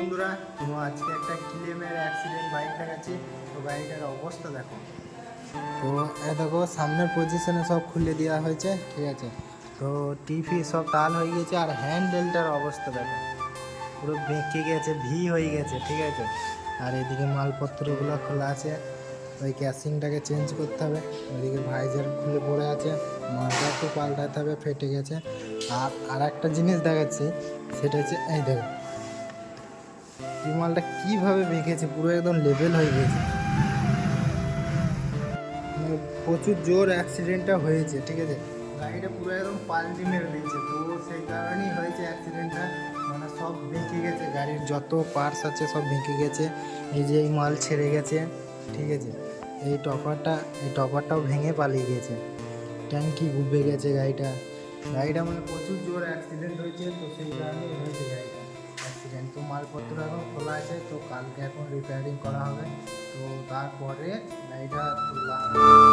বন্ধুরা, তো আজকে একটা ক্লেমের অ্যাক্সিডেন্ট বাইক দেখাচ্ছি। তো গাড়িটার অবস্থা দেখো। তো দেখো সামনের পজিশনে সব খুলে দেওয়া হয়েছে, ঠিক আছে। তো টিভি সব টাল হয়ে গেছে, আর হ্যান্ডেলটার অবস্থা দেখো পুরো বেঁকে গেছে, ভি হয়ে গেছে, ঠিক আছে। আর এদিকে মালপত্রগুলো খোলা আছে, ওই ক্যাসিংটাকে চেঞ্জ করতে হবে। ওইদিকে ভাইজার খুলে পড়ে আছে, মালটা একটু পাল্টাতে হবে, ফেটে গেছে। আর একটা জিনিস দেখাচ্ছি, সেটা হচ্ছে এই দেখো এই মালটা কীভাবে বেঁকেছে, পুরো একদম লেভেল হয়ে গেছে। মানে প্রচুর জোর অ্যাক্সিডেন্টটা হয়েছে, ঠিক আছে। গাড়িটা পুরো একদম পাল্টি মেরে দিয়েছে, তো সেই কারণেই হয়েছে অ্যাক্সিডেন্টটা। মানে সব বেঁকে গেছে, গাড়ির যত পার্টস আছে সব বেঁকে গেছে। এই যে এই মাল ছেড়ে গেছে, ঠিক আছে। এই টপারটাও ভেঙে পালিয়ে গেছে। ট্যাঙ্কি উবে গেছে গাড়িটা মানে প্রচুর জোর অ্যাক্সিডেন্ট হয়েছে, তো সেই কারণেই হয়েছে গাড়িটা অ্যাক্সিডেন্ট। তো মালপত্র এখন খোলা আছে, তো কালকে এখন রিপেয়ারিং করা হবে, তো তারপরে গাড়িটা তোলা হবে।